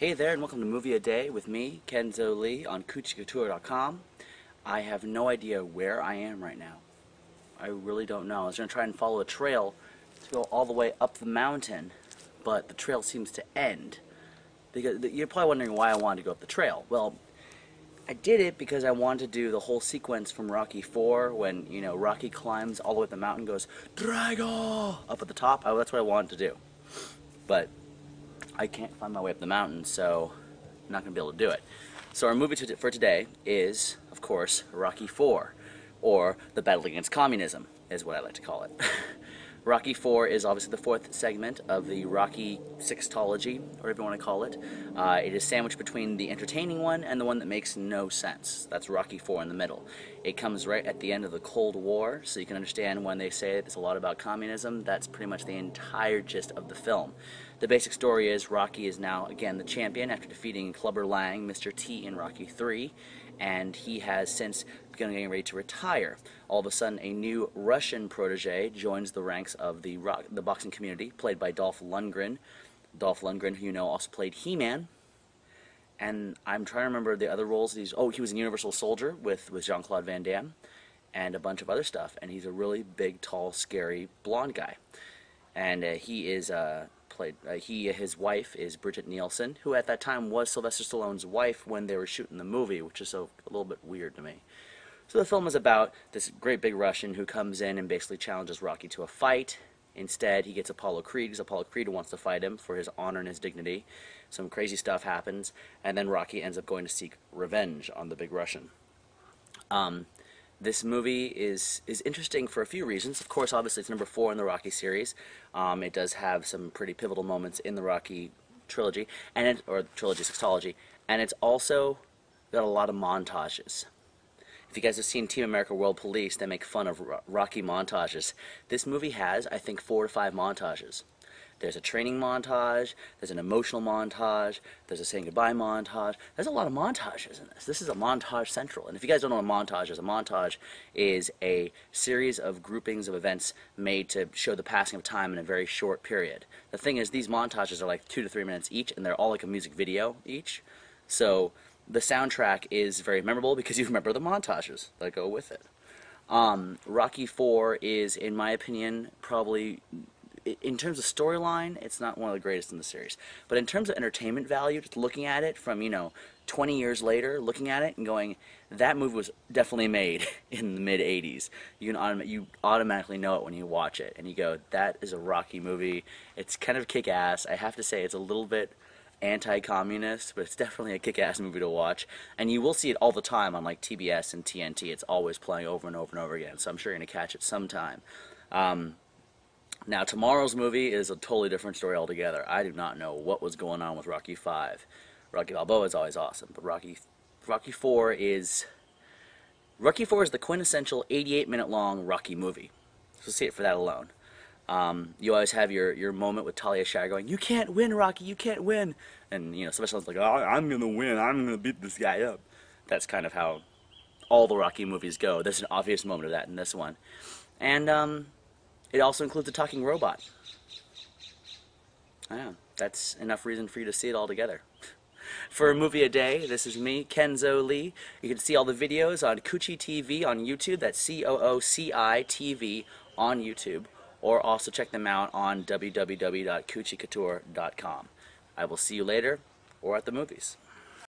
Hey there, and welcome to Movie A Day with me, Kenzo Lee, on CoochieCouture.com. I have no idea where I am right now. I really don't know. I was going to try and follow a trail to go all the way up the mountain, but the trail seems to end. Because you're probably wondering why I wanted to go up the trail. Well, I did it because I wanted to do the whole sequence from Rocky 4 when, Rocky climbs all the way up the mountain, goes, Drago! Up at the top. That's what I wanted to do. But I can't find my way up the mountain, so I'm not going to be able to do it. So our movie for today is, of course, Rocky 4, or The Battle Against Communism, is what I like to call it. Rocky 4 is obviously the fourth segment of the Rocky sextology, or whatever you want to call it. It is sandwiched between the entertaining one and the one that makes no sense. That's Rocky 4 in the middle. It comes right at the end of the Cold War, so you can understand when they say it's a lot about communism. That's pretty much the entire gist of the film. The basic story is Rocky is now, again, the champion after defeating Clubber Lang, Mr. T, in Rocky 3, and he has since begun getting ready to retire. All of a sudden, a new Russian protege joins the ranks of the boxing community, played by Dolph Lundgren. Dolph Lundgren, who you know, also played He-Man. And I'm trying to remember the other roles. He was in Universal Soldier with Jean-Claude Van Damme, and a bunch of other stuff. And he's a really big, tall, scary, blonde guy. And he is his wife is Bridgette Nielsen, who at that time was Sylvester Stallone's wife when they were shooting the movie, which is a little bit weird to me. So the film is about this great big Russian who comes in and basically challenges Rocky to a fight. Instead, he gets Apollo Creed, because Apollo Creed wants to fight him for his honor and his dignity. Some crazy stuff happens, and then Rocky ends up going to seek revenge on the big Russian. This movie is interesting for a few reasons. Of course, obviously, it's number 4 in the Rocky series. It does have some pretty pivotal moments in the Rocky trilogy, or trilogy sextology, and it's also got a lot of montages. If you guys have seen Team America World Police, they make fun of Rocky montages. This movie has, I think, 4 to 5 montages. There's a training montage, there's an emotional montage, there's a saying goodbye montage. There's a lot of montages in this. This is a montage central. And if you guys don't know what a montage is a series of groupings of events made to show the passing of time in a very short period. The thing is, these montages are like 2 to 3 minutes each, and they're all like a music video each. So the soundtrack is very memorable because you remember the montages that go with it. Rocky 4 is, in my opinion, probably, in terms of storyline, it's not one of the greatest in the series. But in terms of entertainment value, just looking at it from, 20 years later, looking at it and going, that movie was definitely made in the mid-'80s. You automatically know it when you watch it. And you go, that is a Rocky movie. It's kind of kick-ass. I have to say, it's a little bit anti-communist, but it's definitely a kick-ass movie to watch. And you will see it all the time on like TBS and TNT. It's always playing over and over and over again. So I'm sure you're going to catch it sometime. Now, tomorrow's movie is a totally different story altogether. I do not know what was going on with Rocky 5. Rocky Balboa is always awesome, but Rocky 4 is the quintessential 88-minute long Rocky movie. So see it for that alone. You always have your moment with Talia Shire going, "You can't win, Rocky, you can't win," and Sylvester Stallone's like, "Oh, I'm gonna win. I'm gonna beat this guy up." That's kind of how all the Rocky movies go. There's an obvious moment of that in this one, and it also includes a talking robot. Yeah, that's enough reason for you to see it all together. For a movie a day, this is me, Kenzo Lee. You can see all the videos on Coochie TV on YouTube. That's COOCI TV on YouTube. Or also check them out on www.coochiecouture.com. I will see you later, or at the movies.